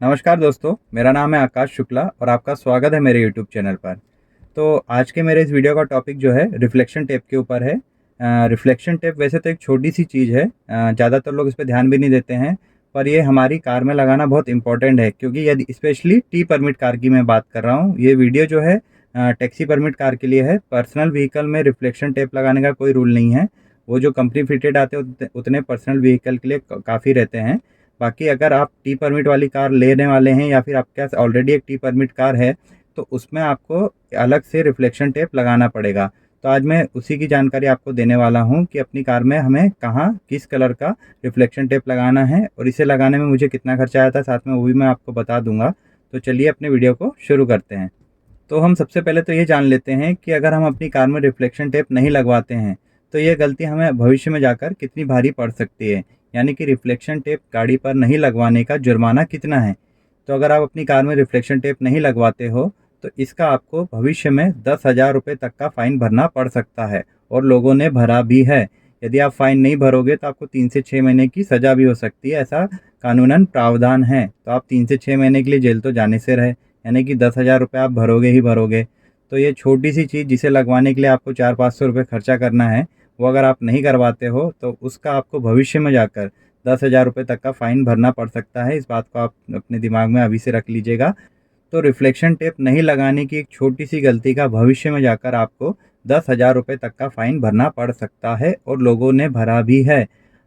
नमस्कार दोस्तों, मेरा नाम है आकाश शुक्ला और आपका स्वागत है मेरे यूट्यूब चैनल पर। तो आज के मेरे इस वीडियो का टॉपिक जो है रिफ्लेक्शन टेप के ऊपर है। रिफ्लेक्शन टेप वैसे तो एक छोटी सी चीज़ है, ज़्यादातर लोग इस पे ध्यान भी नहीं देते हैं, पर ये हमारी कार में लगाना बहुत इम्पोर्टेंट है क्योंकि यदि स्पेशली टी परमिट कार की मैं बात कर रहा हूँ। ये वीडियो जो है टैक्सी परमिट कार के लिए है। पर्सनल व्हीकल में रिफ्लेक्शन टेप लगाने का कोई रूल नहीं है। वो जो कंपनी फिटेड आते हैं उतने पर्सनल व्हीकल के लिए काफ़ी रहते हैं। बाकी अगर आप टी परमिट वाली कार लेने वाले हैं या फिर आपके पास ऑलरेडी एक टी परमिट कार है तो उसमें आपको अलग से रिफ्लेक्शन टेप लगाना पड़ेगा। तो आज मैं उसी की जानकारी आपको देने वाला हूँ कि अपनी कार में हमें कहाँ किस कलर का रिफ्लेक्शन टेप लगाना है और इसे लगाने में मुझे कितना खर्चा आया था साथ में वो भी मैं आपको बता दूंगा। तो चलिए अपने वीडियो को शुरू करते हैं। तो हम सबसे पहले तो ये जान लेते हैं कि अगर हम अपनी कार में रिफ्लेक्शन टेप नहीं लगवाते हैं तो ये गलती हमें भविष्य में जाकर कितनी भारी पड़ सकती है। यानी कि रिफ्लेक्शन टेप गाड़ी पर नहीं लगवाने का जुर्माना कितना है। तो अगर आप अपनी कार में रिफ्लेक्शन टेप नहीं लगवाते हो तो इसका आपको भविष्य में 10,000 रुपये तक का फ़ाइन भरना पड़ सकता है और लोगों ने भरा भी है। यदि आप फ़ाइन नहीं भरोगे तो आपको 3 से 6 महीने की सज़ा भी हो सकती है, ऐसा कानूनन प्रावधान है। तो आप 3 से 6 महीने के लिए जेल तो जाने से रहे, यानी कि 10,000 रुपये आप भरोगे ही भरोगे। तो ये छोटी सी चीज़ जिसे लगवाने के लिए आपको 400-500 रुपये खर्चा करना है, वो अगर आप नहीं करवाते हो तो उसका आपको भविष्य में जाकर 10,000 रुपये तक का फ़ाइन भरना पड़ सकता है। इस बात को आप अपने दिमाग में अभी से रख लीजिएगा। तो रिफ्लेक्शन टेप नहीं लगाने की एक छोटी सी गलती का भविष्य में जाकर आपको 10,000 रुपये तक का फ़ाइन भरना पड़ सकता है और लोगों ने भरा भी है।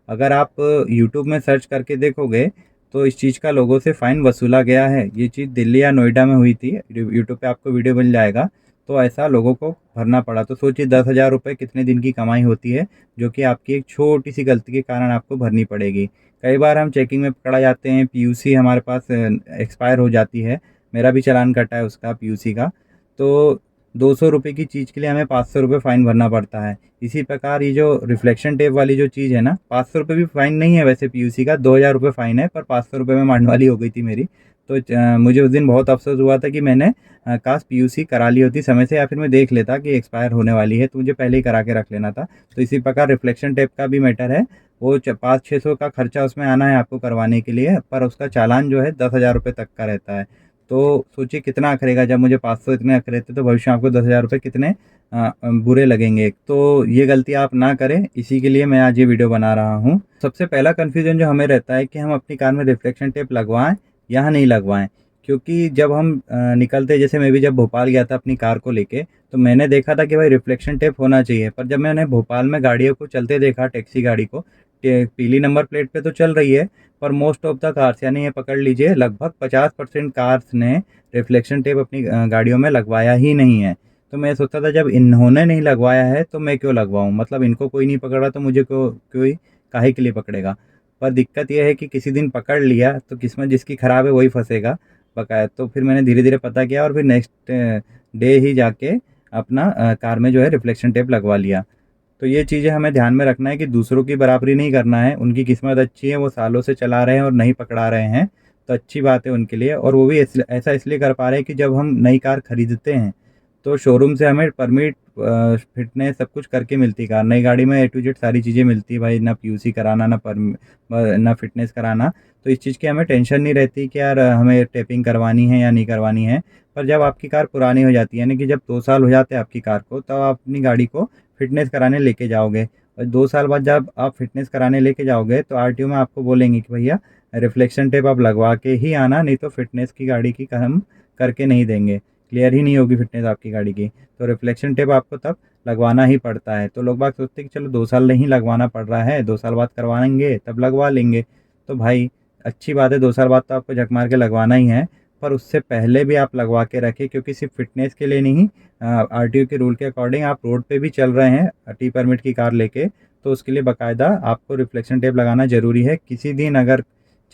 अगर आप यूट्यूब में सर्च करके देखोगे तो इस चीज़ का लोगों से फ़ाइन वसूला गया है। ये चीज़ दिल्ली या नोएडा में हुई थी। यूट्यूब पे आपको वीडियो मिल जाएगा। तो ऐसा लोगों को भरना पड़ा। तो सोचिए 10,000 रुपये कितने दिन की कमाई होती है, जो कि आपकी एक छोटी सी गलती के कारण आपको भरनी पड़ेगी। कई बार हम चेकिंग में पकड़ा जाते हैं, पीयूसी हमारे पास एक्सपायर हो जाती है। मेरा भी चालान कटा है उसका, पीयूसी का। तो 200 रुपये की चीज़ के लिए हमें 500 रुपये फ़ाइन भरना पड़ता है। इसी प्रकार ये जो रिफ्लेक्शन टेप वाली जो चीज़ है ना, 500 रुपये भी फ़ाइन नहीं है वैसे पीयूसी का, 2,000 रुपये फ़ाइन है, पर 500 रुपये में मांडवाली हो गई थी मेरी। तो मुझे उस दिन बहुत अफ़सोस हुआ था कि मैंने काश पीयूसी करा ली होती समय से, या फिर मैं देख लेता कि एक्सपायर होने वाली है तो मुझे पहले ही करा के रख लेना था। तो इसी प्रकार रिफ्लेक्शन टेप का भी मैटर है। वो 500-600 का खर्चा उसमें आना है आपको करवाने के लिए, पर उसका चालान जो है 10,000 रुपये तक का रहता है। तो सोचिए कितना अखरेगा, जब मुझे 500 इतने अखरे थे तो भविष्य में आपको 10,000 रुपये कितने बुरे लगेंगे। तो ये गलती आप ना करें, इसी के लिए मैं आज ये वीडियो बना रहा हूँ। सबसे पहला कन्फ्यूज़न जो हमें रहता है कि हम अपनी कार में रिफ्लेक्शन टेप लगवाएँ या नहीं लगवाएँ। क्योंकि जब हम निकलते, जैसे मैं भी जब भोपाल गया था अपनी कार को लेके, तो मैंने देखा था कि भाई रिफ्लेक्शन टेप होना चाहिए। पर जब मैंने भोपाल में गाड़ियों को चलते देखा, टैक्सी गाड़ी को, पीली नंबर प्लेट पे तो चल रही है, पर मोस्ट ऑफ द कार्स, यानी ये पकड़ लीजिए लगभग 50% कार्स ने रिफ्लेक्शन टेप अपनी गाड़ियों में लगवाया ही नहीं है। तो मैं सोचता था जब इन्होंने नहीं लगवाया है तो मैं क्यों लगवाऊँ, मतलब इनको कोई नहीं पकड़ा तो मुझे क्यों, कोई काहे के लिए पकड़ेगा। पर दिक्कत यह है कि किसी दिन पकड़ लिया तो किस्मत जिसकी ख़राब है वही फंसेगा बकाया। तो फिर मैंने धीरे धीरे पता किया और फिर नेक्स्ट डे ही जाके अपना कार में जो है रिफ्लेक्शन टेप लगवा लिया। तो ये चीज़ें हमें ध्यान में रखना है कि दूसरों की बराबरी नहीं करना है। उनकी किस्मत अच्छी है, वो सालों से चला रहे हैं और नहीं पकड़ा रहे हैं, तो अच्छी बात है उनके लिए। और वो भी ऐसा इसलिए कर पा रहे हैं कि जब हम नई कार खरीदते हैं तो शोरूम से हमें परमिट, फिटनेस सब कुछ करके मिलती है कार। नई गाड़ी में ए टू जेड सारी चीज़ें मिलती है भाई, ना पीयूसी कराना, ना फिटनेस कराना। तो इस चीज़ की हमें टेंशन नहीं रहती कि यार हमें टेपिंग करवानी है या नहीं करवानी है। पर जब आपकी कार पुरानी हो जाती है, यानी कि जब 2 साल हो जाते हैं आपकी कार को, तब आप अपनी गाड़ी को फ़िटनेस कराने लेके जाओगे। और 2 साल बाद जब आप फ़िटनेस कराने लेके जाओगे तो आरटीओ में आपको बोलेंगे कि भैया रिफ्लेक्शन टेप आप लगवा के ही आना, नहीं तो फ़िटनेस की गाड़ी की हम करके नहीं देंगे, क्लियर ही नहीं होगी फ़िटनेस आपकी गाड़ी की। तो रिफ्लेक्शन टेप आपको तब लगवाना ही पड़ता है। तो लोग बाग सोचते हैं कि चलो 2 साल नहीं लगवाना पड़ रहा है, 2 साल बाद करवाएँगे तब लगवा लेंगे। तो भाई अच्छी बात है, 2 साल बाद तो आपको झक मार के लगवाना ही है, पर उससे पहले भी आप लगवा के रखें, क्योंकि सिर्फ़ फ़िटनेस के लिए नहीं, आरटीओ के रूल के अकॉर्डिंग आप रोड पे भी चल रहे हैं टी परमिट की कार लेके, तो उसके लिए बाकायदा आपको रिफ्लेक्शन टेप लगाना ज़रूरी है। किसी दिन अगर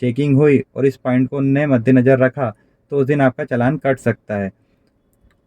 चेकिंग हुई और इस पॉइंट को उन्होंने मद्देनज़र रखा तो उस दिन आपका चालान कट सकता है।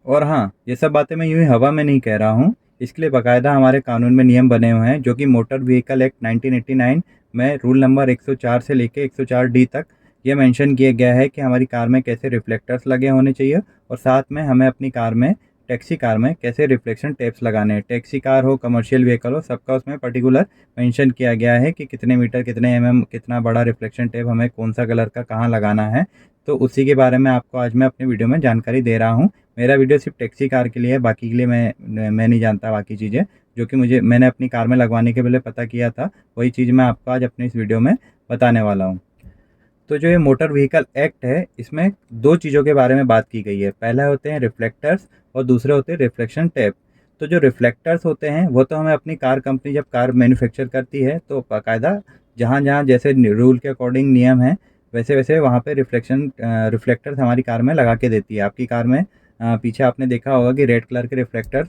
और हाँ, ये सब बातें मैं यूँ ही हवा में नहीं कह रहा हूँ। इसके लिए बाकायदा हमारे कानून में नियम बने हुए हैं, जो कि मोटर व्हीकल एक्ट 1989 में रूल नंबर 104 से लेके 104 डी तक ये मेंशन किया गया है कि हमारी कार में कैसे रिफ्लेक्टर्स लगे होने चाहिए और साथ में हमें अपनी कार में, टैक्सी कार में कैसे रिफ्लेक्शन टेप्स लगाने हैं। टैक्सी कार हो, कमर्शियल व्हीकल हो, सबका उसमें पर्टिकुलर मेंशन किया गया है कि कितने मीटर, कितने कितना बड़ा रिफ्लेक्शन टेप हमें कौन सा कलर का कहाँ लगाना है। तो उसी के बारे में आपको आज मैं अपनी वीडियो में जानकारी दे रहा हूँ। मेरा वीडियो सिर्फ टैक्सी कार के लिए है, बाकी के लिए मैं नहीं जानता बाकी चीज़ें, जो कि मैंने अपनी कार में लगवाने के पहले पता किया था, वही चीज़ मैं आपको आज अपनी इस वीडियो में बताने वाला हूँ। तो जो ये मोटर व्हीकल एक्ट है, इसमें 2 चीज़ों के बारे में बात की गई है। पहला होते हैं रिफ्लेक्टर्स और दूसरे होते हैं रिफ्लेक्शन टेप। तो जो रिफ्लेक्टर्स होते हैं वो तो हमें अपनी कार कंपनी जब कार मैन्युफैक्चर करती है तो बाकायदा जहाँ-जहाँ जैसे रूल के अकॉर्डिंग नियम है, वैसे-वैसे वहाँ पे रिफ्लेक्टर्स हमारी कार में लगा के देती है। आपकी कार में पीछे आपने देखा होगा कि रेड कलर के रिफ्लेक्टर्स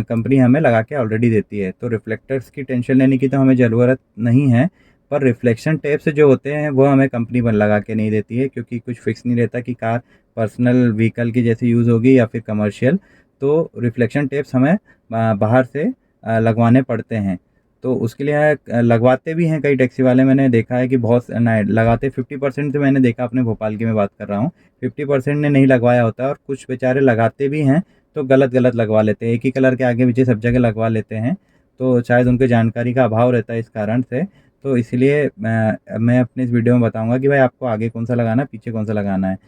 कंपनी हमें लगा के ऑलरेडी देती है। तो रिफ्लेक्टर्स की टेंशन लेने की तो हमें ज़रूरत नहीं है, पर रिफ्लेक्शन टेप्स जो होते हैं वो हमें कंपनी बन लगा के नहीं देती है, क्योंकि कुछ फिक्स नहीं रहता कि कार पर्सनल व्हीकल की जैसे यूज़ होगी या फिर कमर्शियल। तो रिफ्लेक्शन टेप्स हमें बाहर से लगवाने पड़ते हैं। तो उसके लिए लगवाते भी हैं कई टैक्सी वाले, मैंने देखा है कि बहुत नहीं लगाते 50% से मैंने देखा, अपने भोपाल की मैं बात कर रहा हूँ, 50% ने नहीं लगवाया होता है और कुछ बेचारे लगाते भी हैं तो गलत लगवा लेते हैं, एक ही कलर के आगे पीछे सब जगह लगवा लेते हैं। तो शायद उनके जानकारी का अभाव रहता है इस कारण से। तो इसलिए मैं अपने इस वीडियो में बताऊंगा कि भाई आपको आगे कौन सा लगाना है, पीछे कौन सा लगाना है।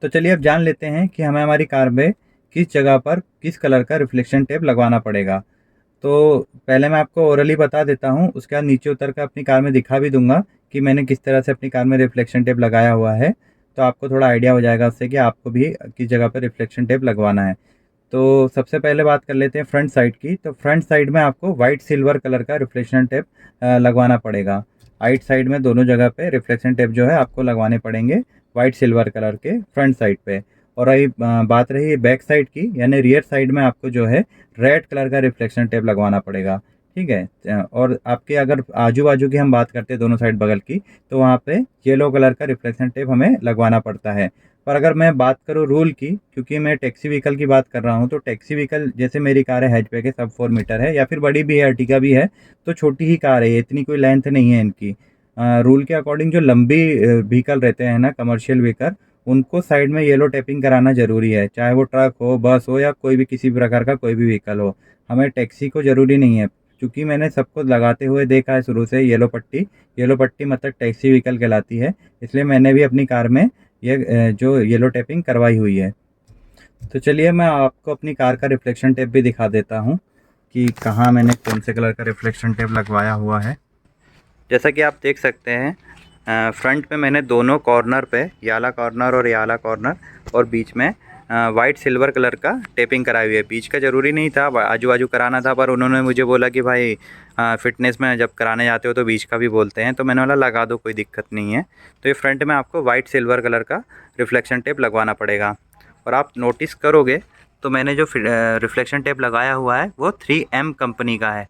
तो चलिए अब जान लेते हैं कि हमें हमारी कार में किस जगह पर किस कलर का रिफ्लेक्शन टेप लगवाना पड़ेगा। तो पहले मैं आपको ओरली बता देता हूँ, उसके बाद नीचे उतर कर अपनी कार में दिखा भी दूंगा कि मैंने किस तरह से अपनी कार में रिफ्लेक्शन टेप लगाया हुआ है। तो आपको थोड़ा आइडिया हो जाएगा उससे कि आपको भी किस जगह पर रिफ्लेक्शन टेप लगवाना है। तो सबसे पहले बात कर लेते हैं फ्रंट साइड की। तो फ्रंट साइड में आपको वाइट सिल्वर कलर का रिफ्लेक्शन टेप लगवाना पड़ेगा। राइट साइड में दोनों जगह पे रिफ्लेक्शन टेप जो है आपको लगवाने पड़ेंगे वाइट सिल्वर कलर के फ्रंट साइड पे। और रही बात रही बैक साइड की, यानी रियर साइड में आपको जो है रेड कलर का रिफ्लेक्शन टेप लगवाना पड़ेगा। ठीक है। और आपके अगर आजू बाजू की हम बात करते हैं दोनों साइड बगल की, तो वहाँ पे येलो कलर का रिफ्लेक्शन टेप हमें लगवाना पड़ता है। पर अगर मैं बात करूँ रूल की, क्योंकि मैं टैक्सी व्हीकल की बात कर रहा हूँ, तो टैक्सी व्हीकल जैसे मेरी कार है हैचबैक है, सब 4 मीटर है या फिर बड़ी भी है, अर्टिगा भी है, तो छोटी ही कार है, इतनी कोई लेंथ नहीं है इनकी। रूल के अकॉर्डिंग जो लंबी व्हीकल रहते हैं ना, कमर्शियल व्हीकल, उनको साइड में येलो टेपिंग कराना ज़रूरी है, चाहे वो ट्रक हो, बस हो या कोई भी किसी प्रकार का कोई भी व्हीकल हो। हमें टैक्सी को ज़रूरी नहीं है, क्योंकि मैंने सबको लगाते हुए देखा है शुरू से। येलो पट्टी मतलब टैक्सी व्हीकल कहलाती है, इसलिए मैंने भी अपनी कार में ये जो येलो टेपिंग करवाई हुई है। तो चलिए मैं आपको अपनी कार का रिफ्लेक्शन टेप भी दिखा देता हूँ कि कहाँ मैंने कौन से कलर का रिफ्लेक्शन टेप लगवाया हुआ है। जैसा कि आप देख सकते हैं, फ्रंट पे मैंने दोनों कॉर्नर पे, याला कॉर्नर और याला कॉर्नर, और बीच में वाइट सिल्वर कलर का टेपिंग कराई हुई है। बीच का ज़रूरी नहीं था, आजू बाजू कराना था, पर उन्होंने मुझे बोला कि भाई फ़िटनेस में जब कराने जाते हो तो बीच का भी बोलते हैं, तो मैंने बोला लगा दो, कोई दिक्कत नहीं है। तो ये फ्रंट में आपको वाइट सिल्वर कलर का रिफ्लेक्शन टेप लगवाना पड़ेगा। और आप नोटिस करोगे तो मैंने जो रिफ्लेक्शन टेप लगाया हुआ है वो 3M कंपनी का है।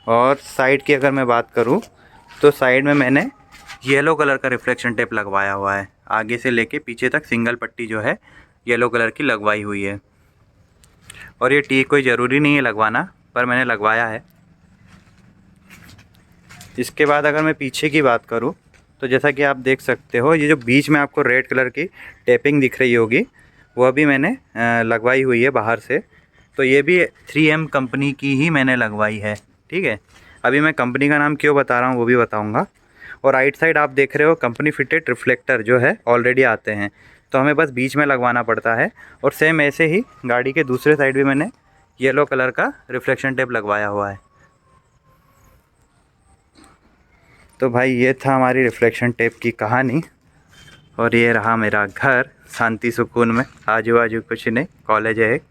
और साइड की अगर मैं बात करूं तो साइड में मैंने येलो कलर का रिफ्लेक्शन टेप लगवाया हुआ है, आगे से लेके पीछे तक सिंगल पट्टी जो है येलो कलर की लगवाई हुई है। और ये टी कोई ज़रूरी नहीं है लगवाना, पर मैंने लगवाया है। इसके बाद अगर मैं पीछे की बात करूं तो जैसा कि आप देख सकते हो, ये जो बीच में आपको रेड कलर की टेपिंग दिख रही होगी, वह भी मैंने लगवाई हुई है बाहर से। तो ये भी 3M कंपनी की ही मैंने लगवाई है। ठीक है। अभी मैं कंपनी का नाम क्यों बता रहा हूँ वो भी बताऊँगा। और राइट साइड आप देख रहे हो कंपनी फिटेड रिफ्लेक्टर जो है ऑलरेडी आते हैं, तो हमें बस बीच में लगवाना पड़ता है। और सेम ऐसे ही गाड़ी के दूसरे साइड भी मैंने येलो कलर का रिफ्लेक्शन टेप लगवाया हुआ है। तो भाई ये था हमारी रिफ्लेक्शन टेप की कहानी। और ये रहा मेरा घर शांति सुकून में, आजू बाजू कुछ नहीं, कॉलेज है एक।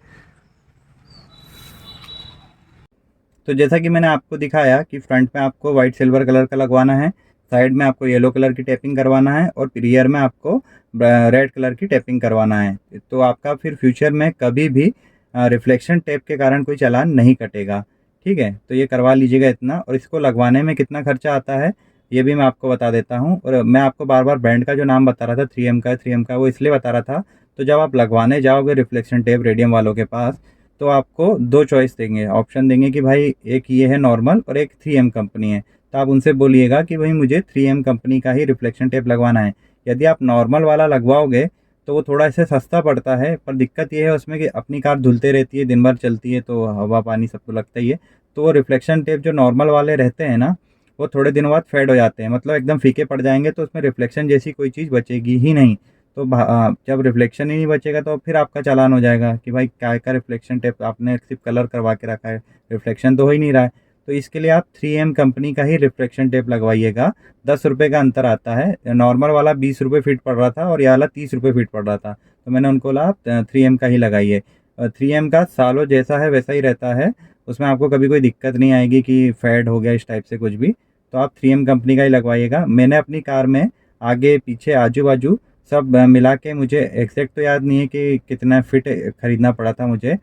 तो जैसा कि मैंने आपको दिखाया कि फ्रंट में आपको वाइट सिल्वर कलर का लगवाना है, साइड में आपको येलो कलर की टेपिंग करवाना है, और रियर में आपको रेड कलर की टेपिंग करवाना है। तो आपका फिर फ्यूचर में कभी भी रिफ्लेक्शन टेप के कारण कोई चालान नहीं कटेगा। ठीक है। तो ये करवा लीजिएगा इतना। और इसको लगवाने में कितना खर्चा आता है ये भी मैं आपको बता देता हूँ। और मैं आपको बार बार ब्रांड का जो नाम बता रहा था 3M का, वो इसलिए बता रहा था, तो जब आप लगवाने जाओगे रिफ्लेक्शन टेप रेडियम वालों के पास, तो आपको 2 चॉइस देंगे, ऑप्शन देंगे कि भाई एक ये है नॉर्मल और एक 3M कंपनी है। तो आप उनसे बोलिएगा कि भाई मुझे 3M कंपनी का ही रिफ्लेक्शन टेप लगवाना है। यदि आप नॉर्मल वाला लगवाओगे तो वो थोड़ा ऐसे सस्ता पड़ता है, पर दिक्कत ये है उसमें कि अपनी कार धुलते रहती है, दिन भर चलती है, तो हवा पानी सबको लगता ही है। तो वो रिफ्लेक्शन टेप जो नॉर्मल वाले रहते हैं ना, वो थोड़े दिनों बाद फेड हो जाते हैं, मतलब एकदम फीके पड़ जाएंगे, तो उसमें रिफ्लेक्शन जैसी कोई चीज़ बचेगी ही नहीं। तो जब रिफ्लेक्शन ही नहीं बचेगा तो फिर आपका चालान हो जाएगा कि भाई क्या का रिफ्लेक्शन टेप आपने सिर्फ कलर करवा के रखा है, रिफ्लेक्शन तो हो ही नहीं रहा है। तो इसके लिए आप 3M कंपनी का ही रिफ्लेक्शन टेप लगवाइएगा। 10 रुपये का अंतर आता है, नॉर्मल वाला 20 रुपये फीट पड़ रहा था और ये वाला 30 रुपये फीट पड़ रहा था। तो मैंने उनको बोला आप 3M का ही लगाइए। 3M का सालों जैसा है वैसा ही रहता है, उसमें आपको कभी कोई दिक्कत नहीं आएगी कि फेड हो गया इस टाइप से कुछ भी। तो आप 3M कंपनी का ही लगवाइएगा। मैंने अपनी कार में आगे पीछे आजू बाजू सब मिला के, मुझे एग्जैक्ट तो याद नहीं है कि कितना फिट खरीदना पड़ा था मुझे।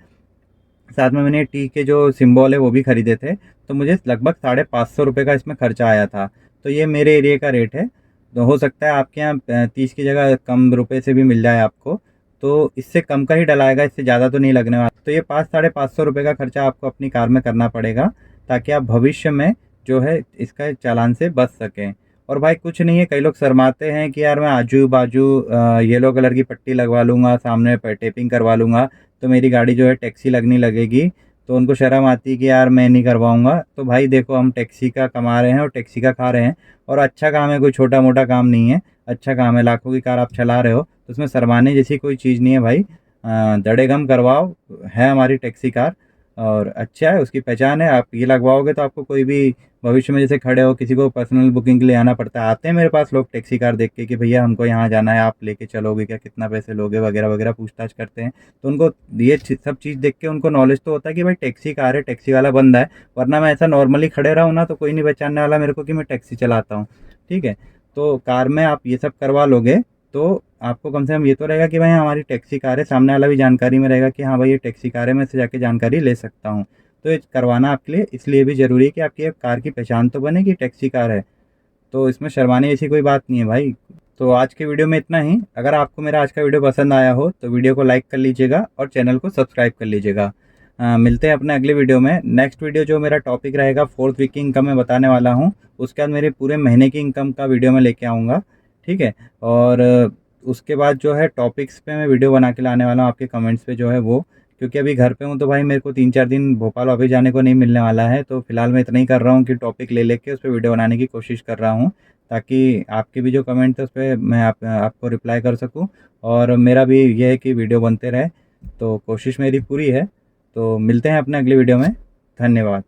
साथ में मैंने टी के जो सिंबल है वो भी खरीदे थे, तो मुझे लगभग 550 रुपये का इसमें खर्चा आया था। तो ये मेरे एरिया का रेट है। तो हो सकता है आपके यहाँ 30 की जगह कम रुपए से भी मिल जाए आपको, तो इससे कम का ही डलाएगा, इससे ज़्यादा तो नहीं लगने वाला। तो ये 500-550 रुपये का खर्चा आपको अपनी कार में करना पड़ेगा, ताकि आप भविष्य में जो है इसका चालान से बच सकें। और भाई कुछ नहीं है, कई लोग शर्माते हैं कि यार मैं आजू बाजू येलो कलर की पट्टी लगवा लूँगा, सामने पर टेपिंग करवा लूँगा, तो मेरी गाड़ी जो है टैक्सी लगने लगेगी। तो उनको शर्म आती है कि यार मैं नहीं करवाऊँगा। तो भाई देखो, हम टैक्सी का कमा रहे हैं और टैक्सी का खा रहे हैं, और अच्छा काम है, कोई छोटा मोटा काम नहीं है, अच्छा काम है। लाखों की कार आप चला रहे हो, तो उसमें शर्माने जैसी कोई चीज़ नहीं है भाई। दड़ेगम करवाओ, है हमारी टैक्सी कार और अच्छा है, उसकी पहचान है। आप ये लगवाओगे तो आपको कोई भी भविष्य में जैसे खड़े हो, किसी को पर्सनल बुकिंग के लिए आना पड़ता है, आते हैं मेरे पास लोग टैक्सी कार देख के कि भैया हमको यहाँ जाना है, आप लेके चलोगे क्या, कितना पैसे लोगे, वगैरह वगैरह पूछताछ करते हैं। तो उनको ये सब चीज़ देख के उनको नॉलेज तो होता है कि भाई टैक्सी कार है, टैक्सी वाला बंदा है। वरना मैं ऐसा नॉर्मली खड़े रहूँ ना, तो कोई नहीं पहचानने वाला मेरे को कि मैं टैक्सी चलाता हूँ। ठीक है, तो कार में आप ये सब करवा लोगे तो आपको कम से कम ये तो रहेगा कि भाई हमारी टैक्सी कार है, सामने वाला भी जानकारी में रहेगा कि हाँ भाई ये टैक्सी कार है, मैं इससे जाके जानकारी ले सकता हूँ। तो ये करवाना आपके लिए इसलिए भी ज़रूरी है कि आपकी कार की पहचान तो बने कि टैक्सी कार है। तो इसमें शर्माने जैसी कोई बात नहीं है भाई। तो आज के वीडियो में इतना ही। अगर आपको मेरा आज का वीडियो पसंद आया हो तो वीडियो को लाइक कर लीजिएगा और चैनल को सब्सक्राइब कर लीजिएगा। मिलते हैं अपने अगले वीडियो में। नेक्स्ट वीडियो जो मेरा टॉपिक रहेगा, 4th वीक की इनकम मैं बताने वाला हूँ। उसके बाद मेरे पूरे महीने की इनकम का वीडियो मैं लेके आऊँगा। ठीक है, और उसके बाद जो है टॉपिक्स पे मैं वीडियो बना के लाने वाला हूँ आपके कमेंट्स पे जो है वो। क्योंकि अभी घर पे हूँ तो भाई मेरे को 3-4 दिन भोपाल वापस जाने को नहीं मिलने वाला है, तो फिलहाल मैं इतना ही कर रहा हूँ कि टॉपिक ले लेके उस पर वीडियो बनाने की कोशिश कर रहा हूँ, ताकि आपके भी जो कमेंट है उस पर मैं आपको रिप्लाई कर सकूँ, और मेरा भी ये है कि वीडियो बनते रहे। तो कोशिश मेरी पूरी है। तो मिलते हैं अपने अगली वीडियो में। धन्यवाद।